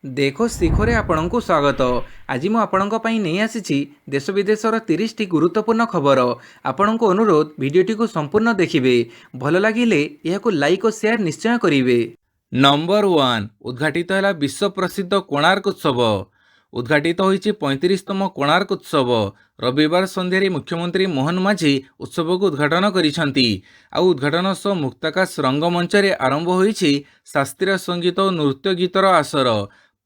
देखो ଶିଖରେ ଆପଣଙ୍କୁ ସ୍ୱାଗତ। ଆଜି ମୁଁ ଆପଣଙ୍କ ପାଇଁ ନେଇ ଆସିଛି ଦେଶ ବିଦେଶର 30ଟି ଗୁରୁତ୍ୱପୂର୍ଣ୍ଣ ଖବର। ଆପଣଙ୍କୁ ଅନୁରୋଧ ଭିଡ଼ିଓଟିକୁ ସମ୍ପୂର୍ଣ୍ଣ ଦେଖିବେ। ଭଲ ଲାଗିଲେ ଏହାକୁ ଲାଇକ୍ ଓ ସେୟାର ନିଶ୍ଚୟ କରିବେ। ନମ୍ବର 1 ଉଦ୍ଘାଟିତ ହେଲା ବିଶ୍ୱ ପ୍ରସିଦ୍ଧ କୋଣାର୍କ ଉତ୍ସବ। ଉଦ୍ଘାଟିତ ହୋଇଛି 35ତମ କୋଣାର୍କ ଉତ୍ସବ। ରବିବାର ସନ୍ଧ୍ୟାରେ ମୁଖ୍ୟମନ୍ତ୍ରୀ ମୋହନ ମାଝୀ ଉତ୍ସବକୁ ଉଦ୍ଘାଟନ କରିଛନ୍ତି। ଆଉ ଉଦ୍ଘାଟନ ସହ ମୁକ୍ତାକାଶ ରଙ୍ଗମଞ୍ଚରେ ଆରମ୍ଭ ହୋଇଛି ଶାସ୍ତ୍ରୀୟ ସଙ୍ଗୀତ ଓ ନୃତ୍ୟ ଗୀତର ଆସର।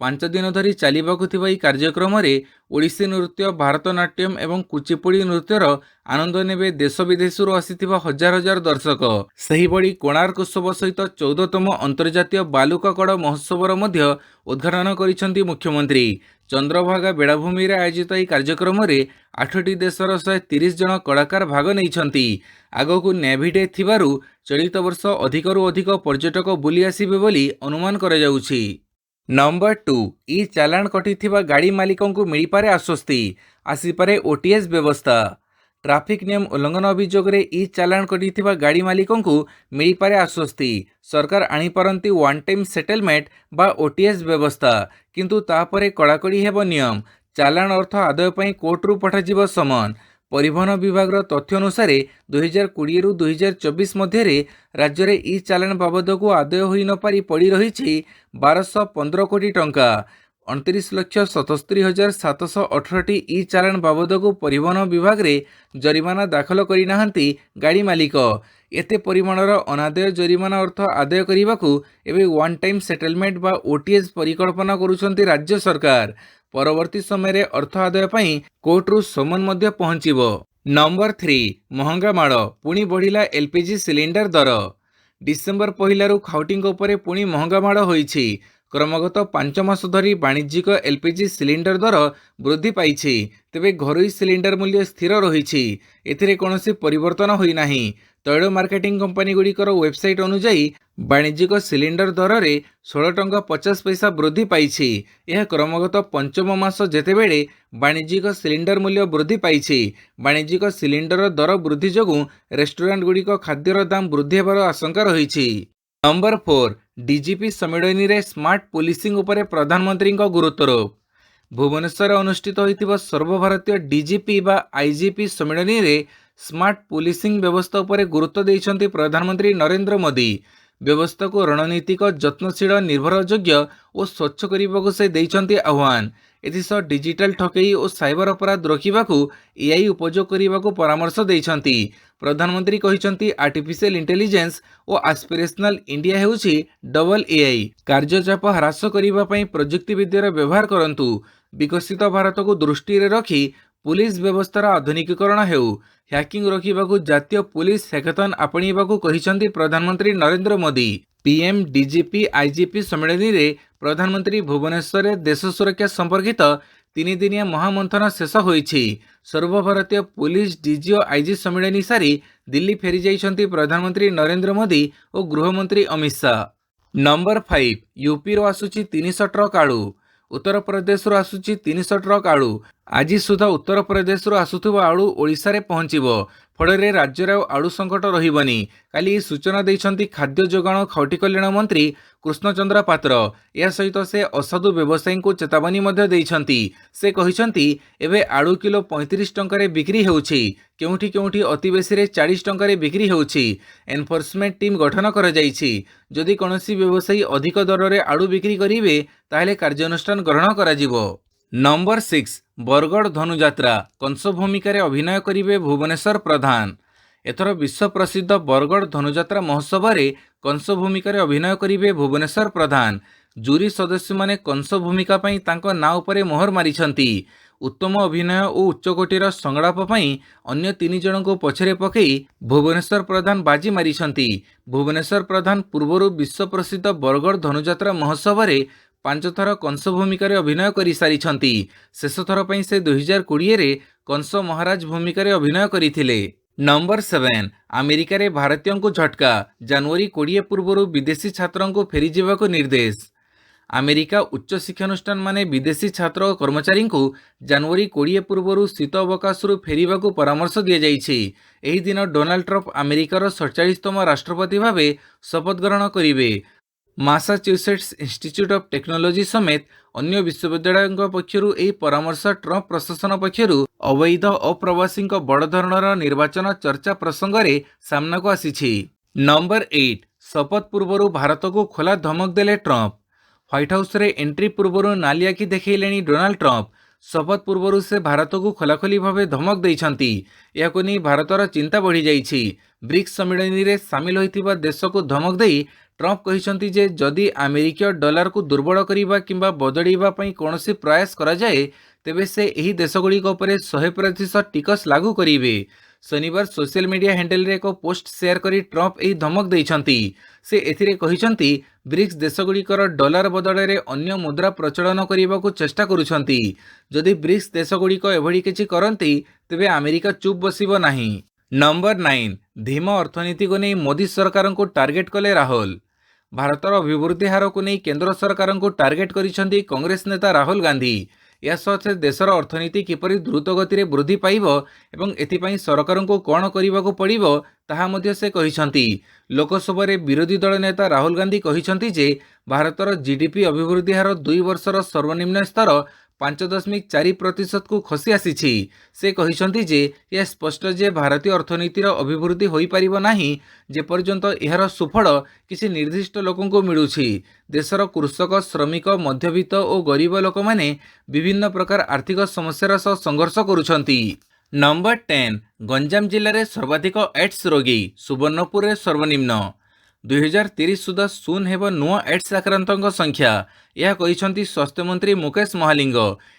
5 ଦିନ ଧରି ଚାଲିବାକୁ ଥିବା ଏହି କାର୍ଯ୍ୟକ୍ରମରେ ଓଡ଼ିଶୀ ନୃତ୍ୟ, ଭାରତନାଟ୍ୟମ୍ ଏବଂ କୁଚିପୁଡ଼ି ନୃତ୍ୟର ଆନନ୍ଦ ନେବେ ଦେଶ ବିଦେଶରୁ ଆସିଥିବା ହଜାର ହଜାର ଦର୍ଶକ। ସେହିଭଳି କୋଣାର୍କ ଉତ୍ସବ ସହିତ 14ତମ ଅନ୍ତର୍ଜାତୀୟ ବାଲୁକା କଡ଼ ମହୋତ୍ସବର ମଧ୍ୟ ଉଦ୍ଘାଟନ କରିଛନ୍ତି ମୁଖ୍ୟମନ୍ତ୍ରୀ। ଚନ୍ଦ୍ରଭାଗା ବେଳାଭୂମିରେ ଆୟୋଜିତ ଏହି କାର୍ଯ୍ୟକ୍ରମରେ 8ଟି ଦେଶର 130 ଜଣ କଳାକାର ଭାଗ ନେଇଛନ୍ତି। ଆଗକୁ ନେଭି ଡେ ଥିବାରୁ ଚଳିତ ବର୍ଷ ଅଧିକରୁ ଅଧିକ ପର୍ଯ୍ୟଟକ ବୁଲି ଆସିବେ ବୋଲି ଅନୁମାନ କରାଯାଉଛି। ନମ୍ବର 2 ଇ ଚାଲାଣ କଟିଥିବା ଗାଡ଼ି ମାଲିକଙ୍କୁ ମିଳିପାରେ ଆଶ୍ୱସ୍ତି। ଆସିପାରେ ଓଟିଏସ୍ ବ୍ୟବସ୍ଥା। ଟ୍ରାଫିକ୍ ନିୟମ ଉଲ୍ଲଂଘନ ଅଭିଯୋଗରେ ଇ ଚାଲାଣ କଟିଥିବା ଗାଡ଼ି ମାଲିକଙ୍କୁ ମିଳିପାରେ ଆଶ୍ୱସ୍ତି। ସରକାର ଆଣିପାରନ୍ତି ୱାନ୍ ଟାଇମ୍ ସେଟେଲମେଣ୍ଟ ବା ଓଟିଏସ୍ ବ୍ୟବସ୍ଥା। କିନ୍ତୁ ତାପରେ କଡ଼ାକଡ଼ି ହେବ ନିୟମ। ଚାଲାଣ ଅର୍ଥ ଆଦାୟ ପାଇଁ କୋର୍ଟରୁ ପଠାଯିବ ସମନ। ପରିବହନ ବିଭାଗର ତଥ୍ୟ ଅନୁସାରେ 2020ରୁ 2024 ମଧ୍ୟରେ ରାଜ୍ୟରେ ଇ ଚାଲାଣ ବାବଦକୁ ଆଦାୟ ହୋଇନପାରି ପଡ଼ି ରହିଛି 1215 କୋଟି ଟଙ୍କା। 29,77,718ଟି ଇ ଚାଲାଣ ବାବଦକୁ ପରିବହନ ବିଭାଗରେ ଜରିମାନା ଦାଖଲ କରିନାହାନ୍ତି ଗାଡ଼ି ମାଲିକ। ଏତେ ପରିମାଣର ଅନାଦାୟ ଜରିମାନା ଅର୍ଥ ଆଦାୟ କରିବାକୁ ଏବେ ୱାନ୍ ଟାଇମ୍ ସେଟେଲମେଣ୍ଟ ବା ଓଟିଏସ୍ ପରିକଳ୍ପନା କରୁଛନ୍ତି ରାଜ୍ୟ ସରକାର। ପରବର୍ତ୍ତୀ ସମୟରେ ଅର୍ଥ ଆଦାୟ ପାଇଁ କୋର୍ଟରୁ ସମନ ମଧ୍ୟ ପହଞ୍ଚିବ। ନମ୍ବର 3 ମହଙ୍ଗା ମାଡ଼, ପୁଣି ବଢ଼ିଲା ଏଲ୍ପିଜି ସିଲିଣ୍ଡର ଦର। ଡିସେମ୍ବର ପହିଲାରୁ ଖାଉଟିଙ୍କ ଉପରେ ପୁଣି ମହଙ୍ଗା ମାଡ଼ ହୋଇଛି। କ୍ରମାଗତ 5 ମାସ ଧରି ବାଣିଜ୍ୟିକ ଏଲ୍ପିଜି ସିଲିଣ୍ଡର ଦର ବୃଦ୍ଧି ପାଇଛି। ତେବେ ଘରୋଇ ସିଲିଣ୍ଡର ମୂଲ୍ୟ ସ୍ଥିର ରହିଛି। ଏଥିରେ କୌଣସି ପରିବର୍ତ୍ତନ ହୋଇନାହିଁ। ତୈଳ ମାର୍କେଟିଂ କମ୍ପାନୀଗୁଡ଼ିକର ୱେବସାଇଟ୍ ଅନୁଯାୟୀ ବାଣିଜ୍ୟିକ ସିଲିଣ୍ଡର ଦରରେ 16 ଟଙ୍କା 50 ପଇସା ବୃଦ୍ଧି ପାଇଛି। ଏହା କ୍ରମାଗତ 5ମ ମାସ ଯେତେବେଳେ ବାଣିଜ୍ୟିକ ସିଲିଣ୍ଡର ମୂଲ୍ୟ ବୃଦ୍ଧି ପାଇଛି। ବାଣିଜ୍ୟିକ ସିଲିଣ୍ଡର ଦର ବୃଦ୍ଧି ଯୋଗୁଁ ରେଷ୍ଟୁରାଣ୍ଟଗୁଡ଼ିକ ଖାଦ୍ୟର ଦାମ ବୃଦ୍ଧି ହେବାର ଆଶଙ୍କା ରହିଛି। ନମ୍ବର 4 ଡିଜିପି ସମ୍ମିଳନୀରେ ସ୍ମାର୍ଟ ପୋଲିସିଂ ଉପରେ ପ୍ରଧାନମନ୍ତ୍ରୀଙ୍କ ଗୁରୁତ୍ୱାରୋପ। ଭୁବନେଶ୍ୱରରେ ଅନୁଷ୍ଠିତ ହୋଇଥିବା ସର୍ବଭାରତୀୟ ଡିଜିପି ବା ଆଇଜିପି ସମ୍ମିଳନୀରେ ସ୍ମାର୍ଟ ପୋଲିସିଂ ବ୍ୟବସ୍ଥା ଉପରେ ଗୁରୁତ୍ୱ ଦେଇଛନ୍ତି ପ୍ରଧାନମନ୍ତ୍ରୀ ନରେନ୍ଦ୍ର ମୋଦି। ବ୍ୟବସ୍ଥାକୁ ରଣନୀତିକ, ଯତ୍ନଶୀଳ, ନିର୍ଭରଯୋଗ୍ୟ ଓ ସ୍ୱଚ୍ଛ କରିବାକୁ ସେ ଦେଇଛନ୍ତି ଆହ୍ୱାନ। ଏଥିସହ ଡିଜିଟାଲ ଠକେଇ ଓ ସାଇବର ଅପରାଧ ରୋକିବାକୁ ଏଆଇ ଉପଯୋଗ କରିବାକୁ ପରାମର୍ଶ ଦେଇଛନ୍ତି। ପ୍ରଧାନମନ୍ତ୍ରୀ କହିଛନ୍ତି ଆର୍ଟିଫିସିଆଲ ଇଣ୍ଟେଲିଜେନ୍ସ ଓ ଆସ୍ପିରେସନାଲ ଇଣ୍ଡିଆ ହେଉଛି ଡବଲ ଏଆଇ। କାର୍ଯ୍ୟଚାପ ହ୍ରାସ କରିବା ପାଇଁ ପ୍ରଯୁକ୍ତିବିଦ୍ୟାର ବ୍ୟବହାର କରନ୍ତୁ। ବିକଶିତ ଭାରତକୁ ଦୃଷ୍ଟିରେ ରଖି ପୁଲିସ ବ୍ୟବସ୍ଥାର ଆଧୁନିକୀକରଣ ହେଉ। ହ୍ୟାକିଂ ରୋକିବାକୁ ଜାତୀୟ ପୁଲିସ ହ୍ୟାକାଥନ ଆପଣେଇବାକୁ କହିଛନ୍ତି ପ୍ରଧାନମନ୍ତ୍ରୀ Narendra Modi. PM DGP IGP ସମ୍ମିଳନୀରେ ପ୍ରଧାନମନ୍ତ୍ରୀ ଭୁବନେଶ୍ୱରରେ ଦେଶ ସୁରକ୍ଷା ସମ୍ପର୍କିତ 3 ଦିନିଆ ମହାମନ୍ଥନ ଶେଷ ହୋଇଛି। ସର୍ବଭାରତୀୟ ପୁଲିସ ଡିଜି ଓ ଆଇଜି ସମ୍ମିଳନୀ ସାରି ଦିଲ୍ଲୀ ଫେରିଯାଇଛନ୍ତି ପ୍ରଧାନମନ୍ତ୍ରୀ ନରେନ୍ଦ୍ର ମୋଦି ଓ ଗୃହମନ୍ତ୍ରୀ ଅମିତ ଶାହ। ନମ୍ବର 5 ୟୁପିରୁ ଆସୁଛି 300 ଟ୍ରକ୍ ଆଳୁ। ଉତ୍ତରପ୍ରଦେଶରୁ ଆସୁଛି 300 ଟ୍ରକ୍ ଆଳୁ। ଆଜି ସୁଦ୍ଧା ଉତ୍ତରପ୍ରଦେଶରୁ ଆସୁଥିବା ଆଳୁ ଓଡ଼ିଶାରେ ପହଞ୍ଚିବ। ଫଳରେ ରାଜ୍ୟରେ ଆଉ ଆଳୁ ସଙ୍କଟ ରହିବନି। କାଲି ଏହି ସୂଚନା ଦେଇଛନ୍ତି ଖାଦ୍ୟ ଯୋଗାଣ ଓ ଖାଉଟି କଲ୍ୟାଣ ମନ୍ତ୍ରୀ କୃଷ୍ଣଚନ୍ଦ୍ର ପାତ୍ର। ଏହା ସହିତ ସେ ଅସାଧୁ ବ୍ୟବସାୟୀଙ୍କୁ ଚେତାବନୀ ମଧ୍ୟ ଦେଇଛନ୍ତି। ସେ କହିଛନ୍ତି ଏବେ ଆଳୁ କିଲୋ 35 ଟଙ୍କାରେ ବିକ୍ରି ହେଉଛି। କେଉଁଠି କେଉଁଠି ଅତି ବେଶୀରେ 40 ଟଙ୍କାରେ ବିକ୍ରି ହେଉଛି। ଏନଫୋର୍ସମେଣ୍ଟ ଟିମ୍ ଗଠନ କରାଯାଇଛି। ଯଦି କୌଣସି ବ୍ୟବସାୟୀ ଅଧିକ ଦରରେ ଆଳୁ ବିକ୍ରି କରିବେ ତାହେଲେ କାର୍ଯ୍ୟାନୁଷ୍ଠାନ ଗ୍ରହଣ କରାଯିବ। ନମ୍ବର 6 ବରଗଡ଼ ଧନୁଯାତ୍ରା, କଂସ ଭୂମିକାରେ ଅଭିନୟ କରିବେ ଭୁବନେଶ୍ୱର ପ୍ରଧାନ। ଏଥର ବିଶ୍ୱ ପ୍ରସିଦ୍ଧ ବରଗଡ଼ ଧନୁଯାତ୍ରା ମହୋତ୍ସବରେ କଂସ ଭୂମିକାରେ ଅଭିନୟ କରିବେ ଭୁବନେଶ୍ୱର ପ୍ରଧାନ। ଜୁରି ସଦସ୍ୟମାନେ କଂସ ଭୂମିକା ପାଇଁ ତାଙ୍କ ନାଁ ଉପରେ ମୋହର ମାରିଛନ୍ତି। ଉତ୍ତମ ଅଭିନୟ ଓ ଉଚ୍ଚକୋଟୀର ସଂଳାପ ପାଇଁ ଅନ୍ୟ 3 ଜଣଙ୍କୁ ପଛରେ ପକାଇ ଭୁବନେଶ୍ୱର ପ୍ରଧାନ ବାଜି ମାରିଛନ୍ତି। ଭୁବନେଶ୍ୱର ପ୍ରଧାନ ପୂର୍ବରୁ ବିଶ୍ୱ ପ୍ରସିଦ୍ଧ ବରଗଡ଼ ଧନୁଯାତ୍ରା ମହୋତ୍ସବରେ 5 ଥର କଂସ ଭୂମିକାରେ ଅଭିନୟ କରିସାରିଛନ୍ତି। ଶେଷ ଥର ପାଇଁ ସେ 2020ରେ କଂସ ମହାରାଜ ଭୂମିକାରେ ଅଭିନୟ କରିଥିଲେ। ନମ୍ବର 7 ଆମେରିକାରେ ଭାରତୀୟଙ୍କୁ ଝଟକା, ଜାନୁଆରୀ 20 ପୂର୍ବରୁ ବିଦେଶୀ ଛାତ୍ରଙ୍କୁ ଫେରିଯିବାକୁ ନିର୍ଦ୍ଦେଶ। ଆମେରିକା ଉଚ୍ଚ ଶିକ୍ଷାନୁଷ୍ଠାନମାନେ ବିଦେଶୀ ଛାତ୍ର ଓ କର୍ମଚାରୀଙ୍କୁ ଜାନୁଆରୀ 20 ପୂର୍ବରୁ ଶୀତ ଅବକାଶରୁ ଫେରିବାକୁ ପରାମର୍ଶ ଦିଆଯାଇଛି। ଏହି ଦିନ ଡୋନାଲ୍ଡ ଟ୍ରମ୍ପ ଆମେରିକାର 47ତମ ରାଷ୍ଟ୍ରପତି ଭାବେ ଶପଥ ଗ୍ରହଣ କରିବେ। ମାସାଚ୍ୟୁସେଟ୍ସ ଇନଷ୍ଟିଚ୍ୟୁଟ୍ ଅଫ୍ ଟେକ୍ନୋଲୋଜି ସमेତ ଅନ୍ୟ ବିଶ୍ୱବିଦ୍ୟାଳୟଙ୍କ ପକ୍ଷରୁ ଏହି ପରାମର୍ଶ ଟ୍ରମ୍ପ ପ୍ରଶାସନ ପକ୍ଷରୁ ଅବୈଧ ଅପ୍ରବାସୀଙ୍କ ବଡ଼ ଧରଣର ନିର୍ବାଚନ ଚର୍ଚ୍ଚା ପ୍ରସଙ୍ଗରେ ସାମ୍ନାକୁ ଆସିଛି। ନମ୍ବର 8 ଶପଥ ପୂର୍ବରୁ ଭାରତକୁ ଖୋଲା ଧମକ ଦେଲେ ଟ୍ରମ୍ପ। ହ୍ୱାଇଟ୍ ହାଉସ୍ରେ ଏଣ୍ଟ୍ରି ପୂର୍ବରୁ ନାଲି ଆଖି ଦେଖାଇଲେଣି ଡୋନାଲ୍ଡ ଟ୍ରମ୍ପ। ଶପଥ ପୂର୍ବରୁ ସେ ଭାରତକୁ ଖୋଲାଖୋଲି ଭାବେ ଧମକ ଦେଇଛନ୍ତି। ଏହାକୁ ନେଇ ଭାରତର ଚିନ୍ତା ବଢ଼ିଯାଇଛି। ବ୍ରିକ୍ସ ସମ୍ମିଳନୀରେ ସାମିଲ ହୋଇଥିବା ଦେଶକୁ ଧମକ ଦେଇ ଟ୍ରମ୍ପ କହିଛନ୍ତି ଯେ ଯଦି ଆମେରିକୀୟ ଡଲାରକୁ ଦୁର୍ବଳ କରିବା କିମ୍ବା ବଦଳାଇବା ପାଇଁ କୌଣସି ପ୍ରୟାସ କରାଯାଏ ତେବେ ସେ ଏହି ଦେଶଗୁଡ଼ିକ ଉପରେ 100% ଟିକସ ଲାଗୁ କରିବେ। ଶନିବାର ସୋସିଆଲ ମିଡିଆ ହ୍ୟାଣ୍ଡେଲରେ ଏକ ପୋଷ୍ଟ ସେୟାର କରି ଟ୍ରମ୍ପ ଏହି ଧମକ ଦେଇଛନ୍ତି। ସେ ଏଥିରେ କହିଛନ୍ତି ବ୍ରିକ୍ସ ଦେଶଗୁଡ଼ିକର ଡଲାର ବଦଳରେ ଅନ୍ୟ ମୁଦ୍ରା ପ୍ରଚଳନ କରିବାକୁ ଚେଷ୍ଟା କରୁଛନ୍ତି। ଯଦି ବ୍ରିକ୍ସ ଦେଶଗୁଡ଼ିକ ଏଭଳି କିଛି କରନ୍ତି ତେବେ ଆମେରିକା ଚୁପ୍ ବସିବ ନାହିଁ। ନମ୍ବର 9 ଧୀମ ଅର୍ଥନୀତିକୁ ନେଇ ମୋଦି ସରକାରଙ୍କୁ ଟାର୍ଗେଟ କଲେ ରାହୁଲ। ଭାରତର ଅଭିବୃଦ୍ଧି ହାରକୁ ନେଇ କେନ୍ଦ୍ର ସରକାରଙ୍କୁ ଟାର୍ଗେଟ କରିଛନ୍ତି କଂଗ୍ରେସ ନେତା ରାହୁଲ ଗାନ୍ଧୀ। ଏହାସହ ସେ ଦେଶର ଅର୍ଥନୀତି କିପରି ଦ୍ରୁତ ଗତିରେ ବୃଦ୍ଧି ପାଇବ ଏବଂ ଏଥିପାଇଁ ସରକାରଙ୍କୁ କ'ଣ କରିବାକୁ ପଡ଼ିବ ତାହା ମଧ୍ୟ ସେ କହିଛନ୍ତି। ଲୋକସଭାରେ ବିରୋଧୀ ଦଳ ନେତା ରାହୁଲ ଗାନ୍ଧୀ କହିଛନ୍ତି ଯେ ଭାରତର ଜିଡିପି ଅଭିବୃଦ୍ଧି ହାର 2 ବର୍ଷର ସର୍ବନିମ୍ନ ସ୍ତର 5.4%କୁ ଖସି ଆସିଛି। ସେ କହିଛନ୍ତି ଯେ ଏହା ସ୍ପଷ୍ଟ ଯେ ଭାରତୀୟ ଅର୍ଥନୀତିର ଅଭିବୃଦ୍ଧି ହୋଇପାରିବ ନାହିଁ ଯେପର୍ଯ୍ୟନ୍ତ ଏହାର ସୁଫଳ କିଛି ନିର୍ଦ୍ଦିଷ୍ଟ ଲୋକଙ୍କୁ ମିଳୁଛି। ଦେଶର କୃଷକ, ଶ୍ରମିକ, ମଧ୍ୟବିତ୍ତ ଓ ଗରିବ ଲୋକମାନେ ବିଭିନ୍ନ ପ୍ରକାର ଆର୍ଥିକ ସମସ୍ୟାର ସହ ସଂଘର୍ଷ କରୁଛନ୍ତି। ନମ୍ବର 10 ଗଞ୍ଜାମ ଜିଲ୍ଲାରେ ସର୍ବାଧିକ ଏଡ୍ସ ରୋଗୀ, ସୁବର୍ଣ୍ଣପୁରରେ ସର୍ବନିମ୍ନ। 2030 ସୁଦ୍ଧା ଶୂନ ହେବ ନୂଆ ଏଡ୍ସ ଆକ୍ରାନ୍ତଙ୍କ ସଂଖ୍ୟା, ଏହା କହିଛନ୍ତି ସ୍ୱାସ୍ଥ୍ୟମନ୍ତ୍ରୀ ମୁକେଶ ମହାଲିଙ୍ଗ।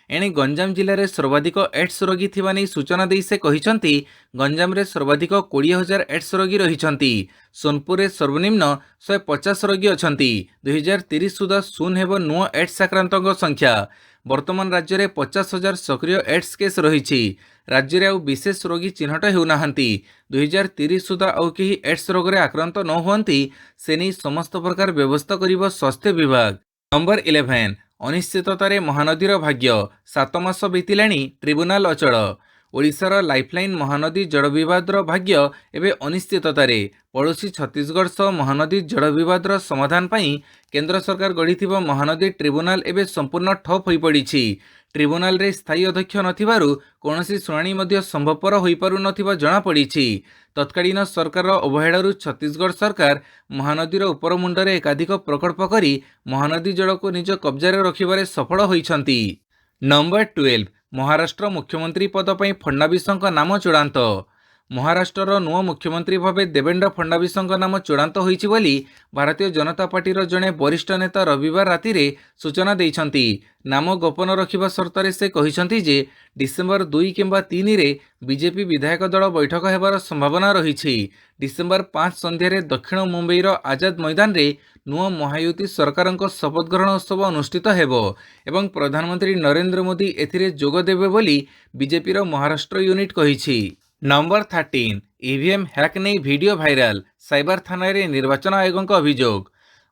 ଏଣେ ଗଞ୍ଜାମ ଜିଲ୍ଲାରେ ସର୍ବାଧିକ ଏଡ୍ସ ରୋଗୀ ଥିବା ନେଇ ସୂଚନା ଦେଇ ସେ କହିଛନ୍ତି ଗଞ୍ଜାମରେ ସର୍ବାଧିକ 20,000 ଏଡ୍ସ ରୋଗୀ ରହିଛନ୍ତି। ସୋନପୁରରେ ସର୍ବନିମ୍ନ 150 ରୋଗୀ ଅଛନ୍ତି। 2030 ସୁଦ୍ଧା ଶୂନ ହେବ ନୂଆ ଏଡ୍ସ ଆକ୍ରାନ୍ତଙ୍କ ସଂଖ୍ୟା। ବର୍ତ୍ତମାନ ରାଜ୍ୟରେ 50,000 ସକ୍ରିୟ ଏଡ୍ସ କେସ୍ ରହିଛି। ରାଜ୍ୟରେ ଆଉ ବିଶେଷ ରୋଗୀ ଚିହ୍ନଟ ହେଉନାହାନ୍ତି। 2030 ସୁଦ୍ଧା ଆଉ କେହି ଏଡ୍ସ ରୋଗରେ ଆକ୍ରାନ୍ତ ନ ହୁଅନ୍ତି ସେ ନେଇ ସମସ୍ତ ପ୍ରକାର ବ୍ୟବସ୍ଥା କରିବ ସ୍ୱାସ୍ଥ୍ୟ ବିଭାଗ। ନମ୍ବର 11 ଅନିଶ୍ଚିତତାରେ ମହାନଦୀର ଭାଗ୍ୟ, 7 ମାସ ବିତିଲାଣି ଟ୍ରିବ୍ୟୁନାଲ ଅଚଳ। ଓଡ଼ିଶାର ଲାଇଫଲାଇନ୍ ମହାନଦୀ ଜଳ ବିବାଦର ଭାଗ୍ୟ ଏବେ ଅନିଶ୍ଚିତତାରେ। ପଡ଼ୋଶୀ ଛତିଶଗଡ଼ ସହ ମହାନଦୀ ଜଳ ବିବାଦର ସମାଧାନ ପାଇଁ କେନ୍ଦ୍ର ସରକାର ଗଢ଼ିଥିବା ମହାନଦୀ ଟ୍ରିବ୍ୟୁନାଲ ଏବେ ସମ୍ପୂର୍ଣ୍ଣ ଠପ୍ ହୋଇପଡ଼ିଛି। ଟ୍ରିବ୍ୟୁନାଲରେ ସ୍ଥାୟୀ ଅଧ୍ୟକ୍ଷ ନଥିବାରୁ କୌଣସି ଶୁଣାଣି ମଧ୍ୟ ସମ୍ଭବପର ହୋଇପାରୁନଥିବା ଜଣାପଡ଼ିଛି। ତତ୍କାଳୀନ ସରକାରର ଅବହେଳାରୁ ଛତିଶଗଡ଼ ସରକାର ମହାନଦୀର ଉପରମୁଣ୍ଡରେ ଏକାଧିକ ପ୍ରକଳ୍ପ କରି ମହାନଦୀ ଜଳକୁ ନିଜ କବ୍ଜାରେ ରଖିବାରେ ସଫଳ ହୋଇଛନ୍ତି। ନମ୍ବର 12 ମହାରାଷ୍ଟ୍ର ମୁଖ୍ୟମନ୍ତ୍ରୀ ପଦ ପାଇଁ ଫଡନାବିସଙ୍କ ନାମ ଚୂଡ଼ାନ୍ତ। ମହାରାଷ୍ଟ୍ରର ନୂଆ ମୁଖ୍ୟମନ୍ତ୍ରୀ ଭାବେ ଦେବେନ୍ଦ୍ର ଫଡନାବିସଙ୍କ ନାମ ଚୂଡ଼ାନ୍ତ ହୋଇଛି ବୋଲି ଭାରତୀୟ ଜନତା ପାର୍ଟିର ଜଣେ ବରିଷ୍ଠ ନେତା ରବିବାର ରାତିରେ ସୂଚନା ଦେଇଛନ୍ତି। ନାମ ଗୋପନ ରଖିବା ସର୍ତ୍ତରେ ସେ କହିଛନ୍ତି ଯେ ଡିସେମ୍ବର 2 କିମ୍ବା 3ରେ ବିଜେପି ବିଧାୟକ ଦଳ ବୈଠକ ହେବାର ସମ୍ଭାବନା ରହିଛି। ଡିସେମ୍ବର 5 ସନ୍ଧ୍ୟାରେ ଦକ୍ଷିଣ ମୁମ୍ବାଇର ଆଜାଦ ମଇଦାନରେ ନୂଆ ମହାୟୁତି ସରକାରଙ୍କ ଶପଥ ଗ୍ରହଣ ଉତ୍ସବ ଅନୁଷ୍ଠିତ ହେବ ଏବଂ ପ୍ରଧାନମନ୍ତ୍ରୀ ନରେନ୍ଦ୍ର ମୋଦି ଏଥିରେ ଯୋଗ ଦେବେ ବୋଲି ବିଜେପିର ମହାରାଷ୍ଟ୍ର ୟୁନିଟ୍ କହିଛି। ନମ୍ବର 13 ଇଭିଏମ୍ ହ୍ୟାକ୍ ନେଇ ଭିଡିଓ ଭାଇରାଲ, ସାଇବାର ଥାନାରେ ନିର୍ବାଚନ ଆୟୋଗଙ୍କ ଅଭିଯୋଗ।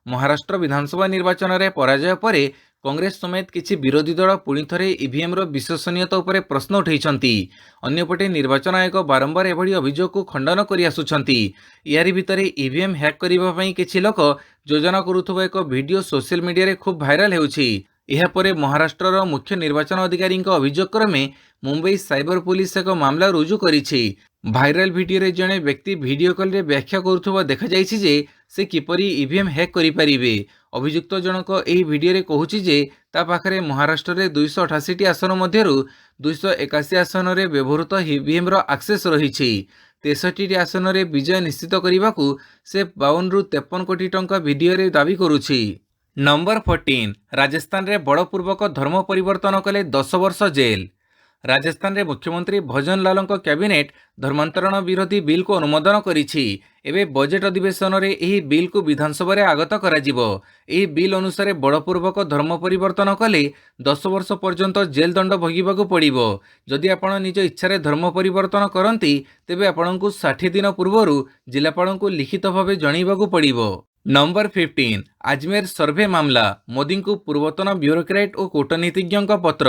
ମହାରାଷ୍ଟ୍ର ବିଧାନସଭା ନିର୍ବାଚନରେ ପରାଜୟ ପରେ କଂଗ୍ରେସ ସମେତ କିଛି ବିରୋଧୀ ଦଳ ପୁଣି ଥରେ ଇଭିଏମ୍ର ବିଶ୍ୱସନୀୟତା ଉପରେ ପ୍ରଶ୍ନ ଉଠାଇଛନ୍ତି। ଅନ୍ୟପଟେ ନିର୍ବାଚନ ଆୟୋଗ ବାରମ୍ବାର ଏଭଳି ଅଭିଯୋଗକୁ ଖଣ୍ଡନ କରି ଆସୁଛନ୍ତି। ଏହାରି ଭିତରେ ଇଭିଏମ୍ ହ୍ୟାକ୍ କରିବା ପାଇଁ କିଛି ଲୋକ ଯୋଜନା କରୁଥିବା ଏକ ଭିଡିଓ ସୋସିଆଲ ମିଡିଆରେ ଖୁବ୍ ଭାଇରାଲ ହେଉଛି। ଏହାପରେ ମହାରାଷ୍ଟ୍ରର ମୁଖ୍ୟ ନିର୍ବାଚନ ଅଧିକାରୀଙ୍କ ଅଭିଯୋଗ କ୍ରମେ ମୁମ୍ବାଇ ସାଇବର ପୁଲିସ ଏକ ମାମଲା ରୁଜୁ କରିଛି। ଭାଇରାଲ ଭିଡିଓରେ ଜଣେ ବ୍ୟକ୍ତି ଭିଡିଓ କଲରେ ବ୍ୟାଖ୍ୟା କରୁଥିବା ଦେଖାଯାଇଛି ଯେ ସେ କିପରି ଇଭିଏମ୍ ହ୍ୟାକ୍ କରିପାରିବେ। ଅଭିଯୁକ୍ତ ଜଣକ ଏହି ଭିଡିଓରେ କହୁଛି ଯେ ତା ପାଖରେ ମହାରାଷ୍ଟ୍ରରେ 288ଟି ଆସନ ମଧ୍ୟରୁ 281 ଆସନରେ ବ୍ୟବହୃତ ଇଭିଏମ୍ର ଆକ୍ସେସ୍ ରହିଛି। 63ଟି ଆସନରେ ବିଜୟ ନିଶ୍ଚିତ କରିବାକୁ ସେ 52ରୁ 53 କୋଟି ଟଙ୍କା ଭିଡିଓରେ ଦାବି କରୁଛି। ନମ୍ବର 14 ରାଜସ୍ଥାନରେ ବଳପୂର୍ବକ ଧର୍ମ ପରିବର୍ତ୍ତନ କଲେ 10 ବର୍ଷ ଜେଲ୍। ରାଜସ୍ଥାନରେ ମୁଖ୍ୟମନ୍ତ୍ରୀ ଭଜନ ଲାଲଙ୍କ କ୍ୟାବିନେଟ୍ ଧର୍ମାନ୍ତରଣ ବିରୋଧୀ ବିଲ୍କୁ ଅନୁମୋଦନ କରିଛି। ଏବେ ବଜେଟ୍ ଅଧିବେଶନରେ ଏହି ବିଲ୍କୁ ବିଧାନସଭାରେ ଆଗତ କରାଯିବ। ଏହି ବିଲ୍ ଅନୁସାରେ ବଳପୂର୍ବକ ଧର୍ମ ପରିବର୍ତ୍ତନ କଲେ 10 ବର୍ଷ ପର୍ଯ୍ୟନ୍ତ ଜେଲ୍ ଦଣ୍ଡ ଭୋଗିବାକୁ ପଡ଼ିବ। ଯଦି ଆପଣ ନିଜ ଇଚ୍ଛାରେ ଧର୍ମ ପରିବର୍ତ୍ତନ କରନ୍ତି ତେବେ ଆପଣଙ୍କୁ 60 ଦିନ ପୂର୍ବରୁ ଜିଲ୍ଲାପାଳଙ୍କୁ ଲିଖିତ ଭାବେ ଜଣାଇବାକୁ ପଡ଼ିବ। ନମ୍ବର 15 ଆଜମେର ସର୍ଭେ ମାମଲା, ମୋଦିଙ୍କୁ ପୂର୍ବତନ ବ୍ୟୁରୋକ୍ରାଟ୍ ଓ କୂଟନୀତିଜ୍ଞଙ୍କ ପତ୍ର।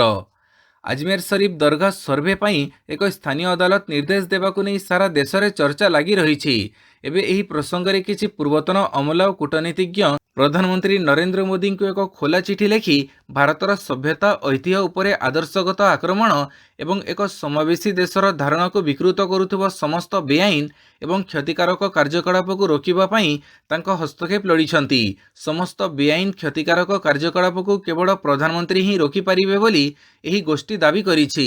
ଆଜମେର ଶରୀଫ ଦରଗାହ ସର୍ଭେ ପାଇଁ ଏକ ସ୍ଥାନୀୟ ଅଦାଲତ ନିର୍ଦ୍ଦେଶ ଦେବାକୁ ନେଇ ସାରା ଦେଶରେ ଚର୍ଚ୍ଚା ଲାଗି ରହିଛି। एबे एही प्रसंगरे किछि पूर्वतन अमल और कूटनीतिज्ञ प्रधानमंत्री नरेंद्र मोदी को एक खोला चिठी लिखि भारतर सभ्यता ऐतिह्य उपरे आदर्शगत आक्रमण एवं एक समावेशी देशर धारणा को विकृत करुथुवा समस्त बेआईन एवं क्षतिकारक कार्यकलाप को रोकिबा पई तांको हस्तक्षेप लोड़िछंती। समस्त बेआईन क्षतिकारक कार्यकलाप को केवल प्रधानमंत्री ही रोकी पारिबे बोली एही गोष्ठी दाबी करिछि।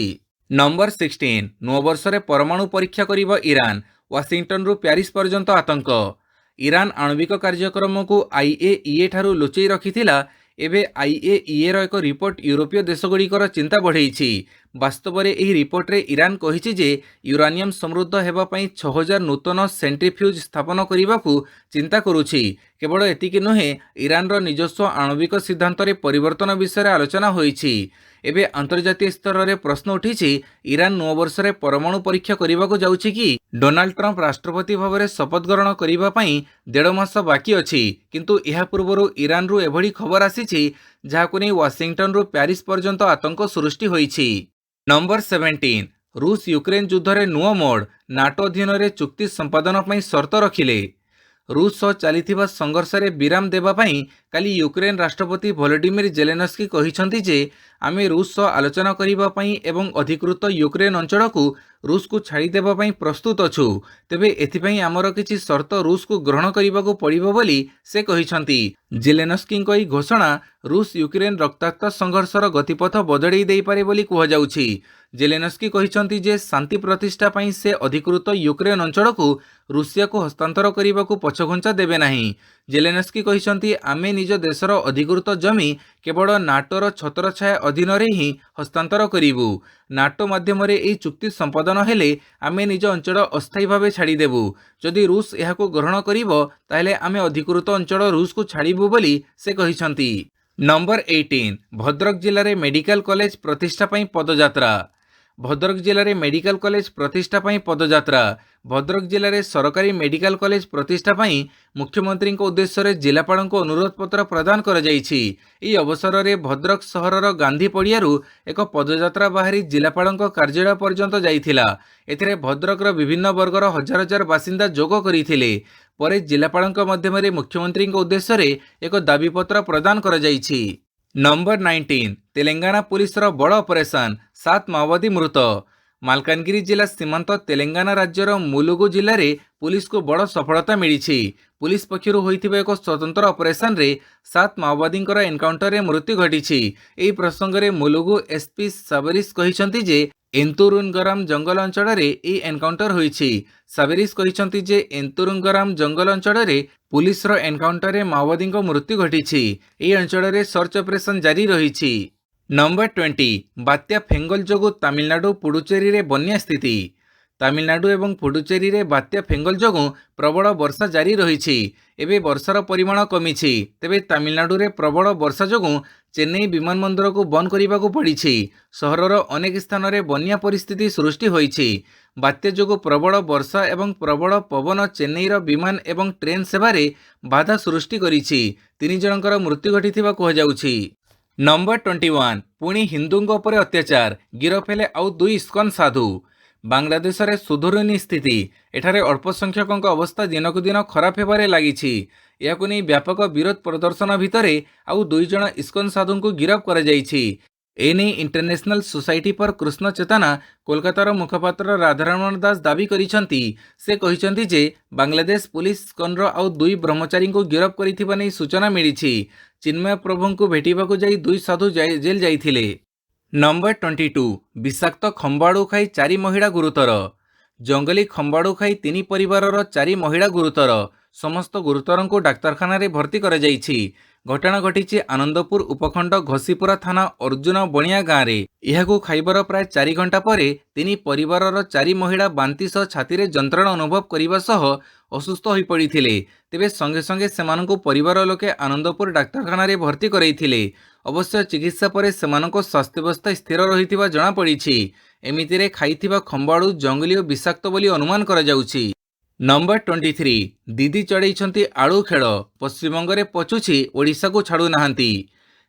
नंबर 16 नव वर्ष रे परमाणु परीक्षा करिबो ईरान। वाशिंगटन रु प्यारिस पर्यंत आतंक। ईरान आणविक कार्यक्रम को आईएईए ठारू लुचई रखिथिला। एबे आईएईए रो एक रिपोर्ट यूरोपीय देशगुड़िकर चिंता बढ़ेइछि। वास्तव में यह रिपोर्ट रे ईरान कहिछि जे यूरानियम समृद्ध हेबा पई 6000 नूतन सेंट्रीफ्यूज स्थापन करने चिंता करुछि। केवल एतिकी नुहे ईरान रो निजस्व आणविक सिद्धांत रे परिवर्तन विषय आलोचना होइछि। एबे अंतर्जातीय स्तर रे प्रश्न उठिछि ईरान नव वर्ष रे परमाणु परीक्षा करने जाउछि कि। डोनाल्ड ट्रंप राष्ट्रपति भाव में शपथ ग्रहण करने पई 1.5 मास बाकी अछि, किंतु यह पूर्व ईरान रु एभली खबर आसीछि जाहाकु नै वाशिंगटन रु प्यारिस पर्यंत आतंक सृष्टि होइछि। नंबर 17 रूस यूक्रेन युद्ध रे नुआ मोड़। नाटो अधीन रे चुक्ति संपादन पई शर्त रखिले। रूस सह चलीथिबा संघर्ष रे विराम देबा पई काली यूक्रेन राष्ट्रपति वोलोडिमिर जेलेनस्की कहिसंती जे आमे रूस सह आलोचना करिबा पई एवं अधिकृत यूक्रेन अंचल को रूस को छाड़ी देबा पई प्रस्तुत अछु। तेबे एथिपई आमर किछि शर्त रूस को ग्रहण करिबाको पड़िबो बोली से कहिसंती। जेलेनस्की को घोषणा रूस यूक्रेन रक्ताक्त संघर्षर गतिपथ बदळेई देई पारे बोली कुहा जाउछि। जेलेनस्की कहिसंती जे शांति प्रतिष्ठा पई से अधिकृत यूक्रेन अंचल को रूसिया को हस्तांतर करिबाको पछघुंचा देबे नाही। जेलेनस्की कहिसंती आमे निज देशर अधिकृत जमी केवल नाटोर छतर छाया अधीन रे ही हस्तांतर करिबु। नाटो माध्यम रे एही चुक्ति संपादन हेले आमे निज अंचल अस्थायी भावे छाड़ी देबु। जदि रूस एहाको ग्रहण करिबो ताहेले आमे अधिकृत अंचल रूस को छाड़िबु बोली से कहिसंती। नंबर 18 भद्रक जिले में मेडिकल कॉलेज प्रतिष्ठा पई पदयात्रा। भद्रक जिले में मेडिकल कॉलेज प्रतिष्ठा पई पदयात्रा। भद्रक जिले में सरकारी मेडिकल कॉलेज प्रतिष्ठा पई मुख्यमंत्री उद्देश्य रे जिलापाल को अनुरोध पत्र प्रदान कर जाइछि। एही अवसर में भद्रक सहरर गांधी पड़ियारू एक पदयात्रा बाहरी जिलापाल कार्यालय पर्यंत जाइथिला। एथिरे भद्रकर विभिन्न वर्गर हजार हजार बासिंदा जोग करिथिले। परे जिलापाल माध्यम रे मुख्यमंत्री उद्देश्य रे एक दाबीपत्र प्रदान कर जाइछि। नंबर 19 तेलंगाना पुलिस रो बड़ ऑपरेशन 7 माओवादी मृत। मालकानगिरी जिला सीमांत तेलंगाना राज्यर मुलुगु जिले में पुलिस को बड़ सफलता मिली। पुलिस पक्षर होइथिबा एक स्वतंत्र ऑपरेशन रे 7 माओवादी एनकाउंटर रे मृत्यु घटी। एही प्रसंग रे मुलुगु एसपी साबरिस कहिसंती जे एंतुरुनगराम जंगल अंचल रे एही एनकाउंटर होइछि। साबरिस कहिसंती जे एंतुरुनगराम जंगल अंचल रे पुलिस रो एनकाउंटर रे माओवादी मृत्यु घटी। एही अंचल रे सर्च ऑपरेशन जारी रहिछि। नंबर 20 बात्या फेंगल जोगु तमिलनाडु पुडुचेरी रे बन्या स्थिति। तमिलनाडु एवं पुडुचेरी रे बात्या फेंगल जोगु प्रबल वर्षा जारी रहिछि। एबे वर्षार परिमाण कमिछि। तेबे तमिलनाडु रे प्रबल वर्षा जोगु चेन्नई विमानबंदर को बंद करिबाकू पड़िछि। सहरर अनेक स्थान रे बन्या परिस्थिति सृष्टि होइछि। बात्या जोगु प्रबल वर्षा एवं प्रबल पवन चेन्नईर विमान एवं ट्रेन सेवारे बाधा सृष्टि करिछि। 3 जनकर मृत्यु घटिथिबा कहा जाउछि। नंबर 21 पुणी हिंदू अत्याचार गिरफ हेले आउ 2 इस्कन साधु। बांग्लादेश रे सुधुरुनी स्थिति। एठारे अल्प संख्यक अवस्था दिनकु दिन खराब हेबारे लागिछि। याकु नै व्यापक विरोध प्रदर्शन भितरे आउ 2 जण इस्कन साधु को गिरफ कर जाइछि। एने इंटरनेशनल सोसाइटी फॉर कृष्ण चेतना कोलकातार मुखपात्र राधारमण दास दाबी करिसंती। से कहिसंती जे बांग्लादेश पुलिस इस्कनर आउ 2 ब्रह्मचारी को गिरफ करिथिबा नै सूचना मिलिछि। चिन्मय प्रभु को भेटिबाकू जाई 2 साधु जेल जाइथिले। नंबर 22 विषाक्त खंबाड़ू खाई 4 महिला गुरुतर। जंगली खंबाड़ू खाई 3 परिवारर 4 महिला गुरुतर। समस्त गुरुतर को डाक्तरखाना रे भर्ती कर जाइछि। घटना घटी आनंदपुर उपखंड घसीपुरा थाना अर्जुन बणिया गाँव में। यह खाइबार प्राय 4 घंटा पर 3 परिवारर 4 महिला बांती सह छाती में जंत्रणा अनुभव करने सह असुस्थ हो पड़ते। तेबे संगे संगे सेमानंकु परिवार लोके आनंदपुर डाक्तरखाना रे भर्ती करैथिले। अवश्य चिकित्सा पर सेमानंको स्वास्थ्यावस्था स्थिर रहिथिबा जणा पड़िछि। एमितिरे खाइथिबा खंबाड़ू जंगली और विषाक्त बोली अनुमान करा जाउछि। नंबर 23 दीदी चढ़ाई आलू खेल पश्चिमबंग में पचुछि ओडिशा को छाड़ू नाहांती।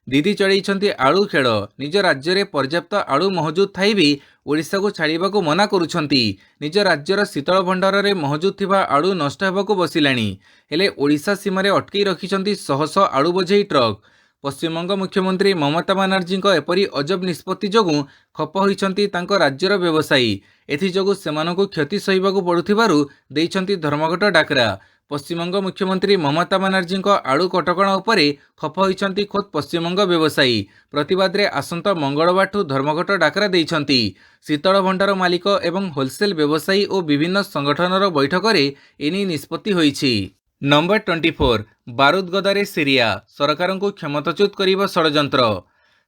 दिदी चढ़ाई आलू खेड़ निज राज्य में पर्याप्त आलू महजूद थाई भी ओडिशा को छाड़वा को मना करुछंती। निज राज्यर शीतल भंडार में महजूद थिबा आलू नष्ट होबाकु बसिलाणी हेले ओडिशा सीमार अटकई रखिछंती शह शह आलू बोझेई ट्रक। पश्चिमबंग मुख्यमंत्री ममता बानार्जी एपरी अजब निष्पत्ति जोगु खप होइछंती तांको राज्यर व्यवसायी। एथिजोगु सेमानकु क्षति सहिबाकु पडुथिबारु देइछंती धर्मघट डाकरा। पश्चिमबंग मुख्यमंत्री ममता बानार्जी आलू कटकणा उपरे खप होइछंती खोद पश्चिमबंग व्यवसायी। प्रतिवाद रे आसंता मंगलवार धर्मघट डाकरा देइछंती। शीतल भंडार मालिक एवं होलसेल व्यवसायी और विभिन्न संगठनर बैठक में एनी निष्पत्ति होइछि। नंबर 24 बारूद गदारे सीरिया सरकार को क्षमताच्युत करिबा षडयंत्र।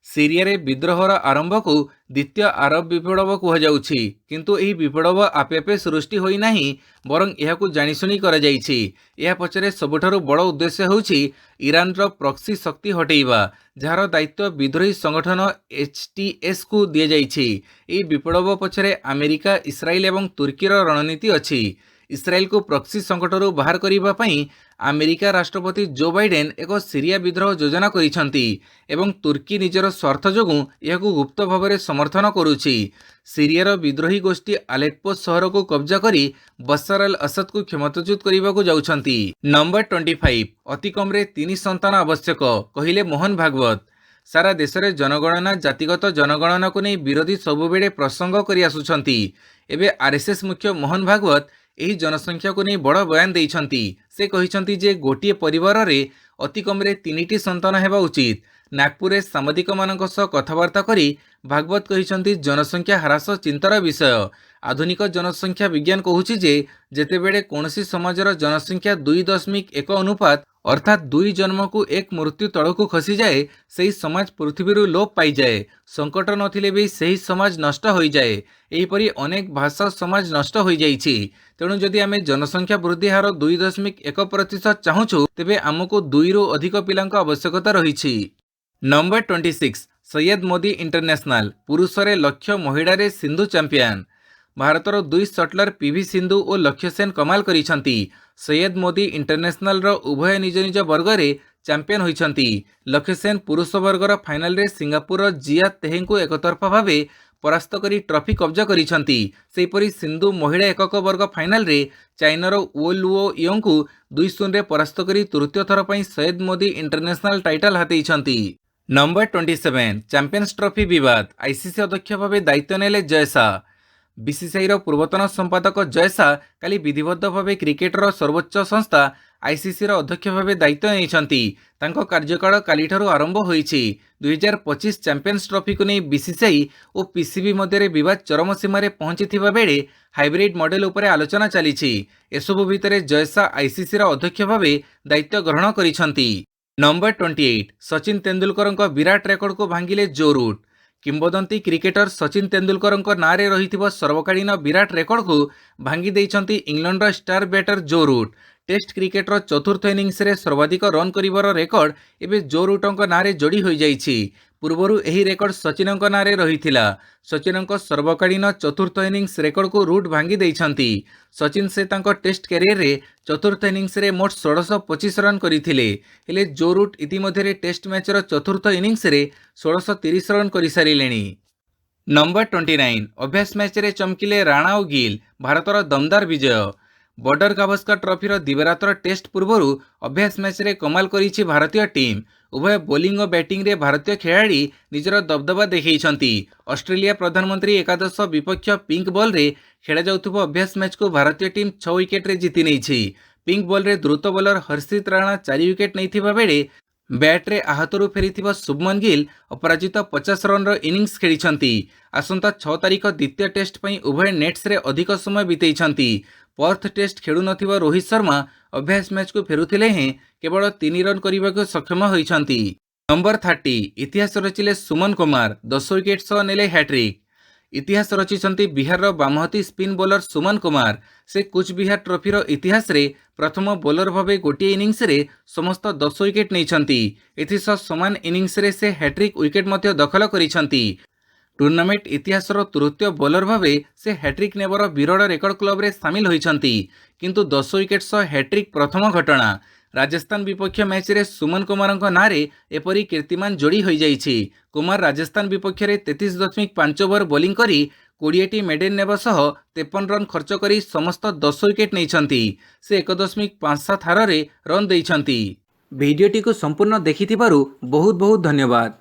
सीरिया रे विद्रोहर आरंभ को द्वितीय आरब विप्लव कहुযাଉଛି किंतु एही विप्लव आपे आपे सृष्टि होई नाही बरं एहाकु जानिशुनी करा जाईछि। एहा पछरे सबुठारु बड़ उद्देश्य होउछि ईरान रो प्रॉक्सी शक्ति हटेइबा जार दायित्व विद्रोही संगठन एचटीएस को दिया जाईछि। एही विप्लव पछरे अमेरिका इस्राएल एवं तुर्कीर रणनीति अछि। इस्राएल को प्रॉक्सी संकटरू बाहर करिबा पई अमेरिका राष्ट्रपति जो बाइडेन एक सीरिया विद्रोह योजना करिसंती एवं तुर्की निजर स्वार्थ जोगु यहाकु गुप्त भाव में समर्थन करुछि। सीरियार विद्रोही गोष्ठी आलेप्पो शहर को कब्जा करी बशार अल असद को क्षमताच्युत करने को जाउछंती। नंबर 25 अति कम रे 3 संतान आवश्यक कहिले मोहन भागवत। सारा देश में जनगणना जातिगत जनगणना को नहीं विरोधी सबुबेले प्रसंग करि आसुछंती। एबे आरएसएस मुख्य मोहन भागवत एही जनसंख्या को नहीं बड़ बयान देइछंती। से कहिछंती जे गोटिए परिवार रे अति कम रे 3टी संतान हेबा उचित। नागपुर में सांबादिक मानक सह कथबार्ता करी भागवत कहिछंती जनसंख्या ह्रास चिंतार विषय। आधुनिक जनसंख्या विज्ञान कहूछि जे जेतेबेले कोनसी समाजर जनसंख्या 2.1 अनुपात अर्थात 2 जन्म को 1 मृत्यु तड़कू खसी जाए सही समाज पृथ्वी लोप पाई जाए। संकट नथिले भी सही समाज नष्ट हो जाए। एहीपरि अनेक भाषा समाज नष्ट हो जाइछि। तेणु जदि आमे जनसंख्या वृद्धि हार 2.1% चाहूछु तेबे आमको 2 रु अधिक पिलांक आवश्यकता रहिछि। नंबर 26 सैयद मोदी इंटरनेशनल पुरुष रे लक्ष्य महिला रे सिंधु चैंपियन। भारतर 2 शटलर पीवी सिंधु और लक्ष्य सेन कमाल करिसंती। सैयद मोदी इंटरनेशनल रो उभय निज निज वर्ग रे चैंपियन होइछंती। लक्ष्य सेन पुरुष वर्गर फाइनल रे सिंगापुर जिया तेहें को एकतरफा भावे परास्त करी ट्रॉफी कब्जा करिसंती। सेहिपरि सिंधु महिला एकक वर्ग फाइनल रे चाइनार वो लुओ योंग को 2-0 रे परास्त करी तृतीय थर पई सैयद मोदी इंटरनेशनल टाइटल हातेइछंती। नंबर 27 चैंपियंस ट्रॉफी विवाद आईसीसी अध्यक्ष भाव दायित्व नेले जयसा। बीसीसीआईर पूर्वतन संपादक जयसा काली विधिबद्ध भाव क्रिकेटर सर्वोच्च संस्था आईसीसीर अध्यक्ष भाव दायित्व नेइछंती। तांको कार्यकाल कालीठारु आरंभ होईछि। 2025 चैंपियंस ट्रॉफी को नहीं बीसीसीआई और पीसीबी मध्य विवाद चरम सीमार पहुंची बेले हाइब्रिड मॉडल उपरे आलोचना चली। एसबु भितर जयसा आईसीसीर अध्यक्ष भाव दायित्व ग्रहण करिसंती। नंबर 28 सचिन तेंदुलकर विराट रेकर्ड को भांगिले जो रूट। किंबदंती क्रिकेटर सचिन तेंदुलकर नाँ रे रहिथिबा सर्वकालीन विराट रेकर्ड को भांगी देइछंती इंग्लैंडर स्टार बैटर जो रूट। टेस्ट क्रिकेटर चतुर्थ इनिंग्स रे सर्वाधिक रन करिवार रेकर्ड एबे जो रूटଙ୍କ नाँ रे जोड़ी होई जाइछि। पूर्वरु एही रेकर्ड सचिनଙ୍କ नाँ रे रहिथिला। सचिनଙ୍କ सर्वकालीन चतुर्थ इनिंग्स रेकर्ड को रूट भांगी देइछंती। सचिन से तांको टेस्ट कैरियर रे चतुर्थ इनिंग्स रे मोट 1625 रन करिथिले। हेले जो रूट इतिमध्ये टेस्ट मैच रो चतुर्थ इनिंग्स रे 1630 रन करि सारिलेनी। नंबर 29 अभ्यास मैच रे चमकिले राणा और गिल भारतर दमदार विजय। बॉर्डर गावस्कर ट्रॉफीर दिबरातर टेस्ट पूर्वर अभ्यास मैच रे कमाल करिछि भारतीय टीम। उभय बोलिंग और बैटिंग रे भारतीय खिलाड़ी निजर दबदबा देखैछंती। ऑस्ट्रेलिया प्रधानमंत्री एकादश विपक्ष पिंक बॉल रे खेला जाउथुबो अभ्यास मैच को भारतीय टीम 6 विकेट रे जीति नैछि। पिंक बॉल रे द्रुत बॉलर हर्षित राणा 4 विकेट नैथिबा बेले बैट रे आहतरू फेरिथिबा शुभमन गिल अपराजित 50 रन रो इनिंग्स खेलिछंती। आसंता 6 तारीख द्वितीय टेस्ट पई उभय नेट्स रे अधिक समय बितेइछंती। पर्थ टेस्ट खेलु नथिबा रोहित शर्मा अभ्यास मैच को फेरुथिले हें केवल 3 रन करने को सक्षम होइछंती। नंबर 30 इतिहास रचिले सुमन कुमार 10 विकेट सह नेले हैट्रिक। इतिहास रचिछंती बिहार रो बामहती स्पिन बॉलर सुमन कुमार। से कुछ बिहार ट्रॉफी रो इतिहास रे प्रथम बॉलर भावे गोटे इनिंग्स रे समस्त 10 विकेट नैछंती। एथिसह समान इनिंग्स रे से हैट्रिक विकेट मध्य दखल करिछंती। टूर्नामेंट इतिहास तृतीय बॉलर भावे से हैट्रिक नेबर विरल रेकर्ड क्लब रे सामिल होइछंती। किंतु 10 विकेट सह हैट्रिक प्रथम घटना। राजस्थान विपक्ष मैच रे सुमन कुमार नारे एपरी कीर्तिमान जोड़ी हो जाइछि। कुमार राजस्थान विपक्ष में 33.5 ओवर बोलिंग करी 20टी मेडेन नेब सह 53 रन खर्च करी समस्त 10 विकेट नहीं। से 1.57 हार रन देइछंती। भिडियोटी को संपूर्ण देखिथिबारु बहुत बहुत धन्यवाद।